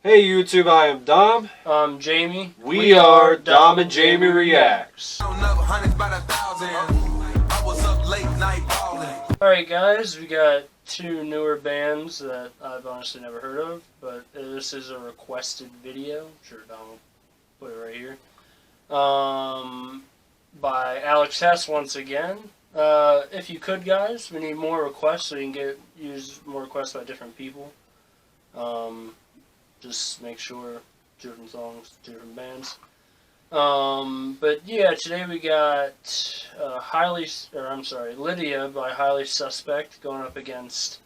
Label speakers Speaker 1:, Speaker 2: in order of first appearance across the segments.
Speaker 1: Hey YouTube, I am Dom.
Speaker 2: I'm Jamie.
Speaker 1: We are Dom&Jamie Reacts.
Speaker 2: Alright guys, we got two newer bands that I've honestly never heard of, but this is a requested video. Sure, Dom will put it right here. By Alex Hess once again. If you could guys, we need more requests so you can use more requests by different people. Just make sure different songs, different bands. But yeah, today we got Lydia by Highly Suspect going up against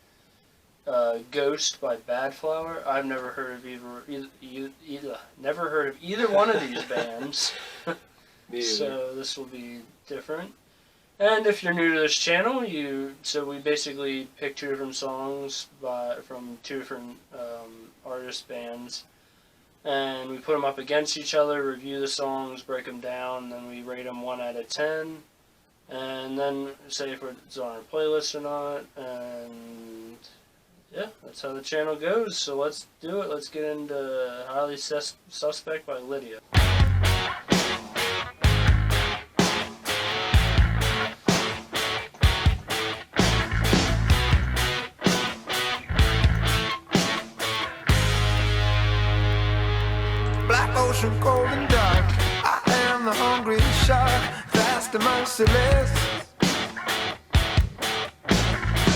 Speaker 2: Ghost by Badflower. I've never heard of either one of these bands. So this will be different. And if you're new to this channel, we basically pick two different songs from two different artist bands, and we put them up against each other, review the songs, break them down, and then we rate them 1 out of 10, and then say if it's on our playlist or not. And yeah, that's how the channel goes. So let's do it. Let's get into Highly Suspect by Lydia.
Speaker 3: Black ocean, cold and dark. I am the hungry shark, fast and merciless.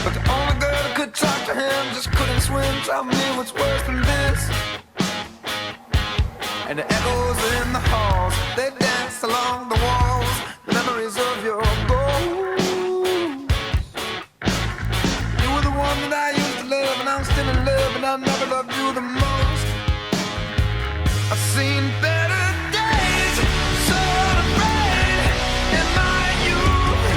Speaker 3: But the only girl that could talk to him just couldn't swim. Tell me what's worse than this. And the echoes in the halls, they dance along the walls, the memories of your ghost. You were the one that I used to love, and I'm still in love, and I never loved you the most. I've seen better days, so afraid in my youth.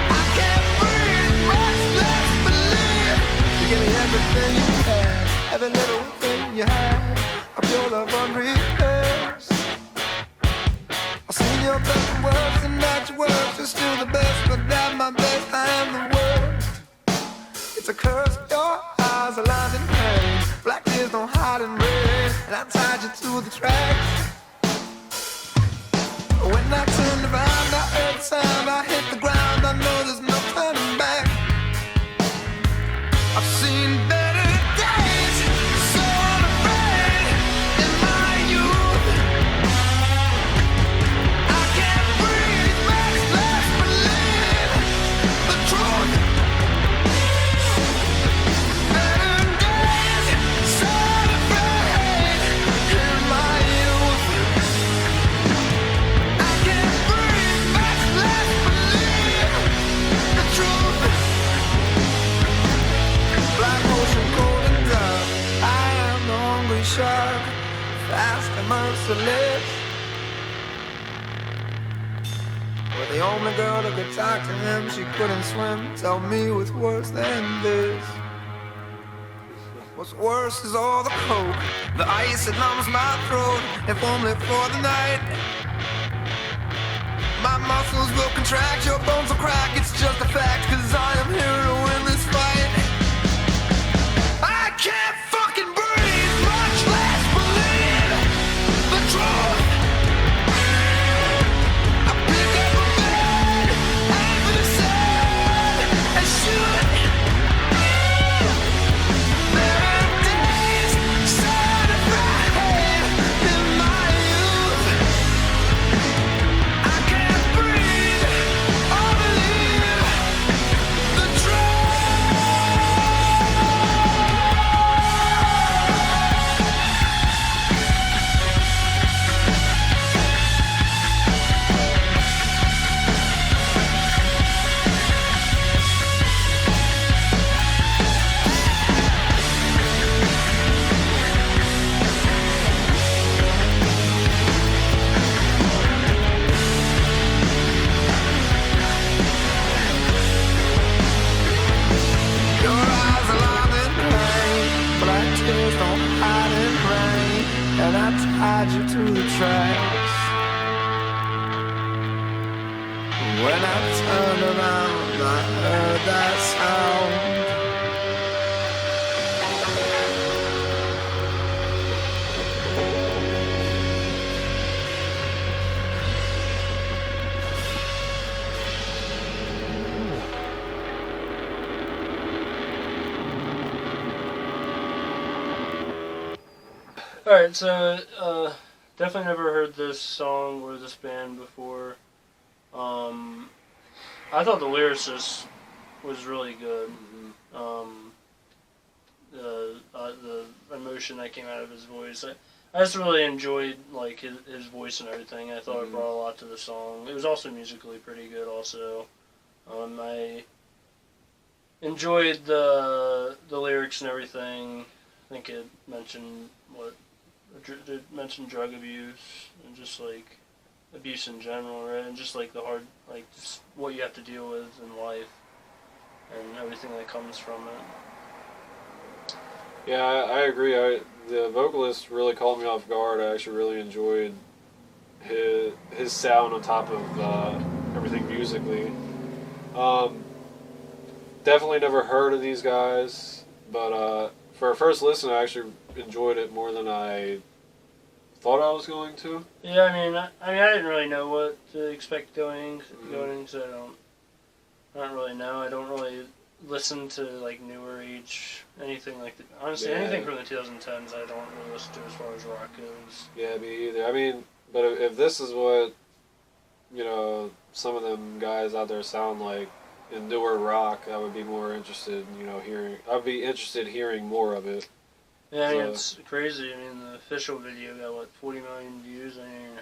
Speaker 3: I can't breathe, much less believe. You give me everything you had, every little thing you had, of your love unrehearsed. I've seen your best and worst, and that your worst is still the best, but at my best I am the worst. It's a curse, your eyes are lined in pain, black tears don't hide in rain, and I tied you to the tracks. When I turned around, I heard the sound, I hit the ground, I know there's no turning back. I've seen better days, so unafraid in my youth. I can't breathe, much less believe the truth. Better days, so unafraid in my youth. I can't breathe, much less believe the truth. Black ocean, cold and dark. I am the hungry shark, fast and merciless. But the only girl that could talk to him, she couldn't swim. Tell me what's worse than this. What's worse is all the coke, the ice that numbs my throat, if only for the night. My muscles will contract, your bones will crack, it's just a fact, 'cause I am here to win this fight. I can't fucking breathe, much less believe the truth. I pick up a gun, aim for the sun, and shoot. There are days, so afraid in my youth. I can't breathe or believe the truth. Your eyes are lined in pain, black tears don't hide in rain, and I tied you to the tracks. When I turned around, I heard that sound.
Speaker 2: Alright, so definitely never heard this song or this band before. I thought the lyricist was really good. The emotion that came out of his voice. I just really enjoyed like his voice and everything. I thought it brought a lot to the song. It was also musically pretty good. Also, I enjoyed the lyrics and everything. I think it mentioned drug abuse and just like abuse in general, right? And just like the hard, like just what you have to deal with in life and everything that comes from it.
Speaker 1: Yeah, I agree. The vocalist really caught me off guard. I actually really enjoyed his sound on top of everything musically. Definitely never heard of these guys, but for a first listen, I actually enjoyed it more than I thought I was going to.
Speaker 2: Yeah, I didn't really know what to expect going, so I don't really know. I don't really listen to like newer age anything like that. Honestly, anything from the 2010s, I don't really listen to as far as rock goes.
Speaker 1: Yeah, me either. I mean, but if this is what some of them guys out there sound like in newer rock, I would be more interested. Hearing. I'd be interested hearing more of it.
Speaker 2: Yeah, it's crazy. The official video got 40 million views. I ain't even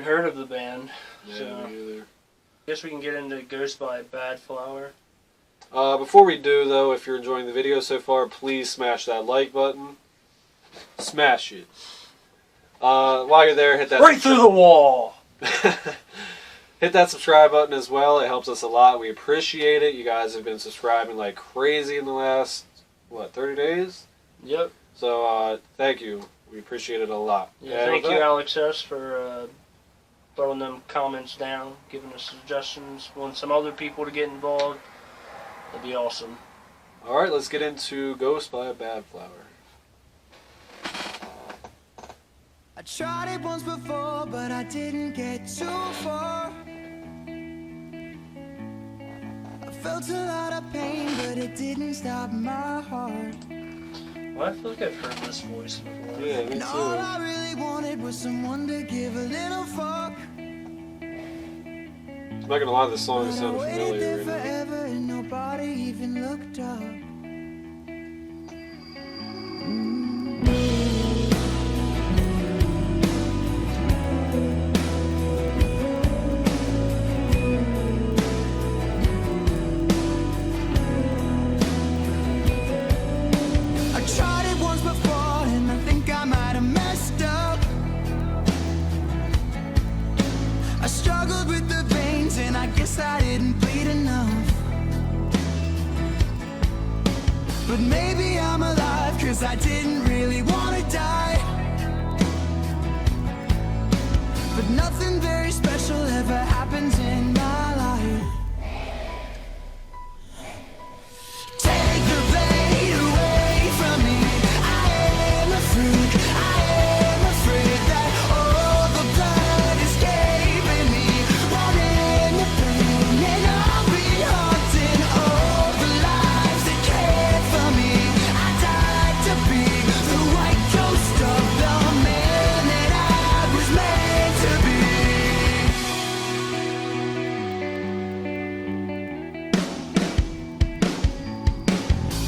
Speaker 2: heard of the band.
Speaker 1: Yeah,
Speaker 2: so.
Speaker 1: me either.
Speaker 2: I guess we can get into Ghost by Badflower.
Speaker 1: Before we do, though, if you're enjoying the video so far, please smash that like button. Smash it. While you're there, hit that
Speaker 2: right through the wall.
Speaker 1: Hit that subscribe button as well. It helps us a lot. We appreciate it. You guys have been subscribing like crazy in the last 30 days?
Speaker 2: Yep.
Speaker 1: So thank you. We appreciate it a lot.
Speaker 2: Yeah, thank you, Alex S, for throwing them comments down, giving us suggestions, wanting some other people to get involved. That'd be awesome.
Speaker 1: Alright, let's get into Ghost by Badflower.
Speaker 3: I tried it once before, but I didn't get too far. I felt a lot of pain, but it didn't stop my heart.
Speaker 2: Well, I feel like I've heard this voice before.
Speaker 1: Yeah, me
Speaker 3: And all
Speaker 1: too.
Speaker 3: I really wanted was someone to give a little fuck.
Speaker 1: I'm not gonna lie, this song
Speaker 3: But I
Speaker 1: sounds
Speaker 3: waited
Speaker 1: familiar
Speaker 3: there
Speaker 1: right now.
Speaker 3: forever and nobody even looked up. I didn't bleed enough. But maybe I'm alive, 'cause I didn't really want to die. But nothing very special ever happens in my life. Take the blade away from me. I am a freak. I am afraid that all the blood escaping me won't end the pain, and I'll be haunting all the lives that cared for me. I died to be the white ghost of the man that I was meant to be.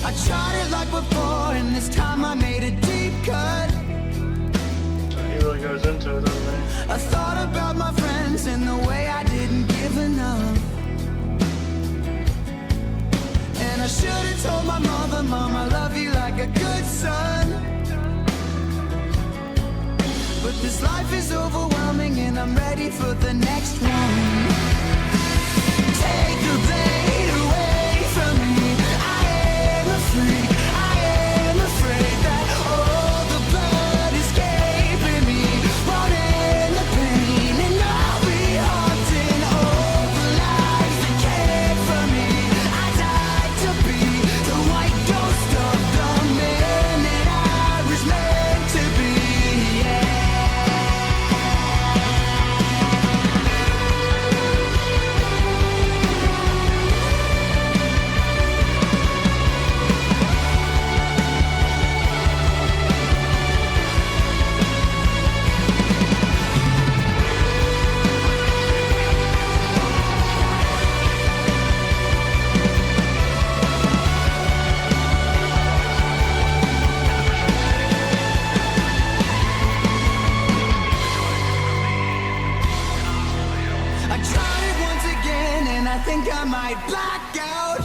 Speaker 3: I tried it like before, and this time I made a deep cut.
Speaker 2: He really goes into it, doesn't he?
Speaker 3: I thought about my friends and the way I didn't give enough. And I should have told my mother, Mom, I love you like a good son. But this life is overwhelming and I'm ready for the next one. Take the blade away from me. I am a freak. I am afraid that all the blood escaping me won't end the pain, and I'll be haunting all the lives that cared for me. I died to be the white ghost of the man that I was meant to be. Yeah. night blackout.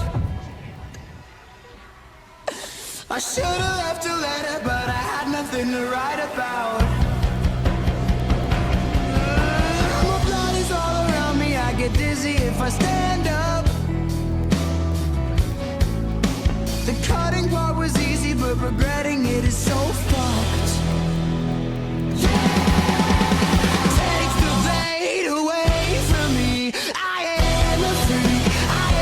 Speaker 3: I should have left a letter, but I had nothing to write about. My blood is all around me, I get dizzy if I stand up. The cutting part was easy, but regretting it is so fucked. Take the blade away from me. I am a freak, I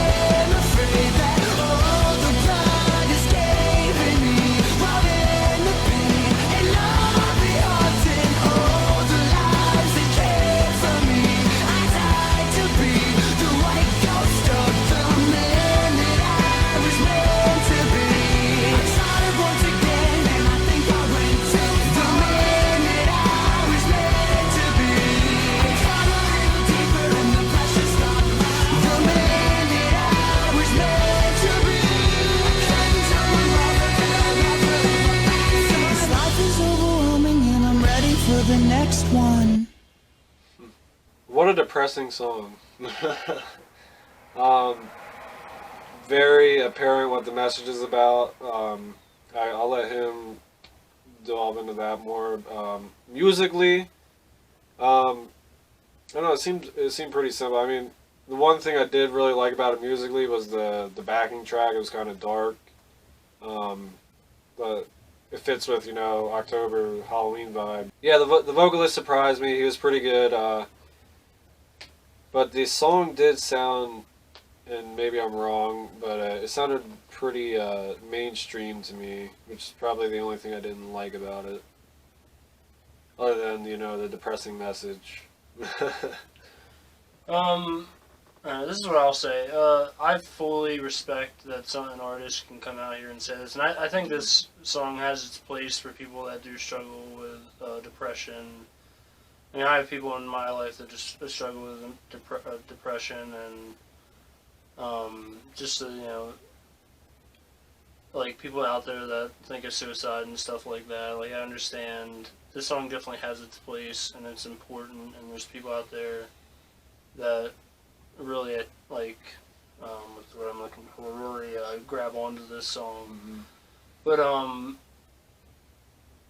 Speaker 3: am afraid that all the blood is giving me. While in the pain and all the hearts and all the lives that came from me, I died to be the white ghost of the man that I was meant to be. I started once again and I think I went too far. The man that I was meant to be. I tried a little deeper and the pressure stopped. The man that I was meant to be. This life is overwhelming and I'm ready for the next one.
Speaker 1: What a depressing song. Very apparent what the message is about. I'll let him delve into that more. Musically, I don't know. It seemed pretty simple. I mean, the one thing I did really like about it musically was the backing track. It was kind of dark, but it fits with October Halloween vibe. Yeah, the vocalist surprised me. He was pretty good. But the song did sound, and maybe I'm wrong, but it sounded pretty mainstream to me, which is probably the only thing I didn't like about it. Other than, the depressing message.
Speaker 2: This is what I'll say. I fully respect that an artist can come out here and say this, and I think this song has its place for people that do struggle with depression. I mean, I have people in my life that just struggle with depression and just like people out there that think of suicide and stuff like that. Like, I understand this song definitely has its place and it's important, and there's people out there that really what's what I'm looking for, really grab onto this song.
Speaker 1: Mm-hmm.
Speaker 2: But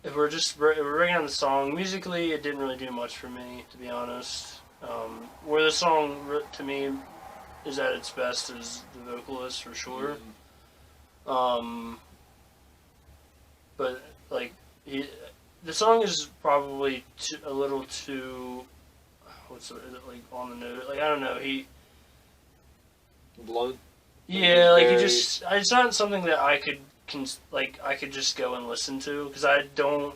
Speaker 2: if we're bringing on the song musically, it didn't really do much for me, to be honest. Where the song to me is at its best is the vocalist, for sure. Mm-hmm. But the song is probably a little too, on the note, I don't know,
Speaker 1: Blunt?
Speaker 2: Yeah, it's not something that I could just go and listen to, because I don't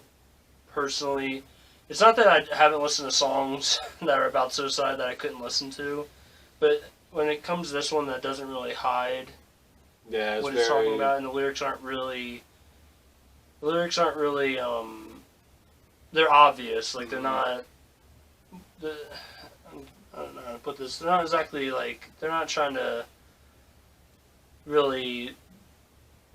Speaker 2: personally. It's not that I haven't listened to songs that are about suicide that I couldn't listen to, but when it comes to this one that doesn't really hide what it's talking about, and the lyrics aren't really. They're obvious. Like, they're not. I don't know how to put this. They're not exactly they're not trying to really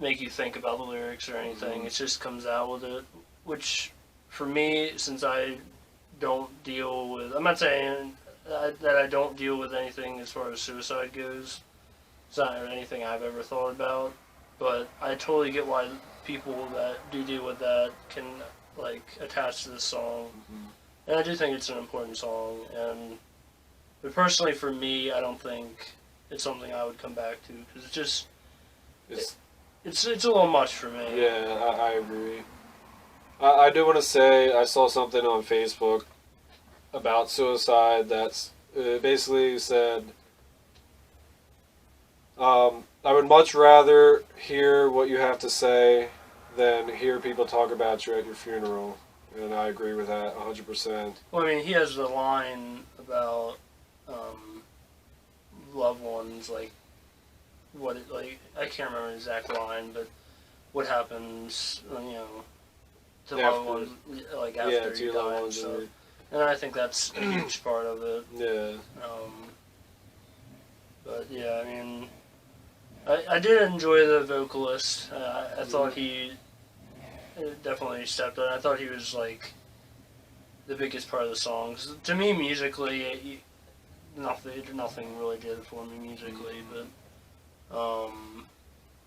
Speaker 2: make you think about the lyrics or anything. Mm-hmm. It just comes out with it, which for me, since I don't deal with, I'm not saying that I don't deal with anything as far as suicide goes. It's not anything I've ever thought about, but I totally get why people that do deal with that can attach to this song. Mm-hmm. And I do think it's an important song, but personally for me, I don't think it's something I would come back to, because it's a little much for me.
Speaker 1: Yeah, I agree. I do want to say I saw something on Facebook about suicide that's basically said, I would much rather hear what you have to say than hear people talk about you at your funeral. And I agree with that 100%.
Speaker 2: Well, I mean, he has the line about loved ones, I can't remember the exact line, but what happens, to loved ones, after you die and stuff. And I think that's a huge part of it.
Speaker 1: Yeah.
Speaker 2: But yeah, I mean, I did enjoy the vocalist. I thought he definitely stepped up. I thought he was the biggest part of the song. 'Cause to me, musically, nothing really did it for me musically, but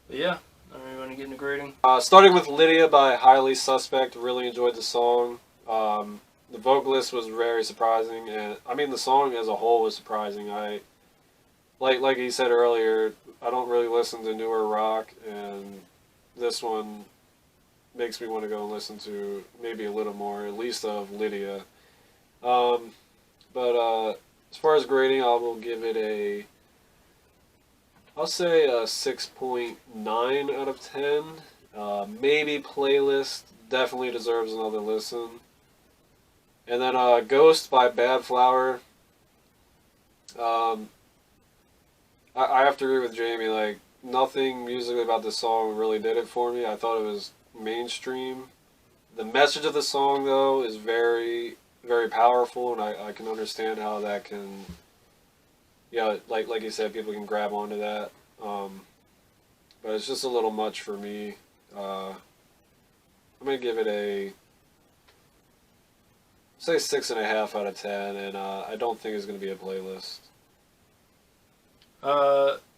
Speaker 2: yeah. Are you want to get into grading?
Speaker 1: Starting with Lydia by Highly Suspect. Really enjoyed the song. The vocalist was very surprising, and I mean the song as a whole was surprising. Like he said earlier, I don't really listen to newer rock, and this one makes me want to go and listen to maybe a little more, at least of Lydia. But as far as grading, I will give it I'll say a 6.9 out of 10. Maybe playlist, definitely deserves another listen. And then Ghost by Badflower. I have to agree with Jamie, like, nothing musically about this song really did it for me. I thought it was mainstream. The message of the song, though, is very, very powerful, and I can understand how that can, yeah, like you said, people can grab onto that. But it's just a little much for me. I'm going to give it say 6.5 out of 10, and I don't think it's going to be a playlist.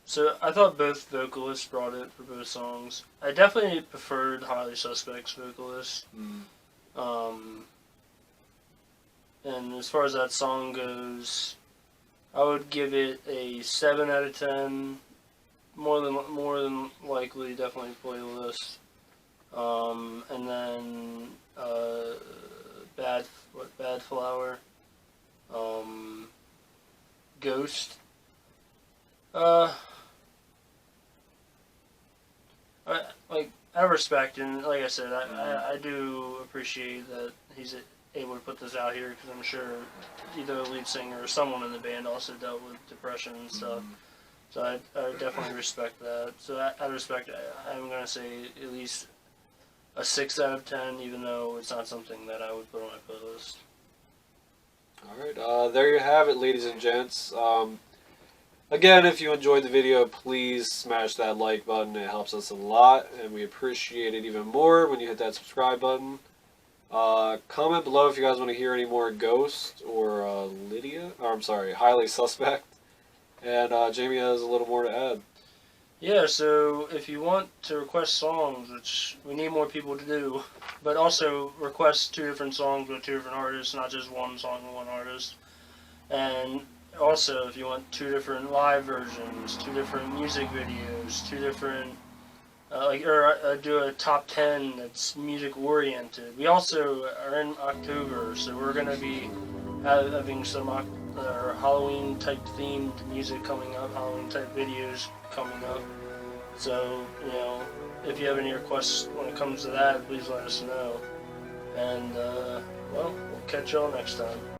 Speaker 2: So I thought both vocalists brought it for both songs. I definitely preferred Highly Suspect's vocalist. And as far as that song goes, I would give it a 7 out of 10. More than likely, definitely playlist. And then Badflower, Ghost. I respect, and like I said, I do appreciate that he's able to put this out here, because I'm sure either the lead singer or someone in the band also dealt with depression and stuff. So I definitely respect that. So I respect it. I'm going to say at least a 6 out of 10, even though it's not something that I would put on my playlist.
Speaker 1: Alright, there you have it, ladies and gents. Again, if you enjoyed the video, please smash that like button. It helps us a lot, and we appreciate it even more when you hit that subscribe button. Comment below if you guys want to hear any more Ghost or Lydia. Or, I'm sorry, Highly Suspect. And Jamie has a little more to add.
Speaker 2: Yeah, so if you want to request songs, which we need more people to do, but also request 2 different songs with 2 different artists, not just one song with one artist. And also, if you want 2 different live versions, 2 different music videos, 2 different, do a top 10 that's music oriented. We also are in October, so we're going to be having some Halloween type themed music coming up, Halloween type videos coming up. So, if you have any requests when it comes to that, please let us know. And, well, we'll catch y'all next time.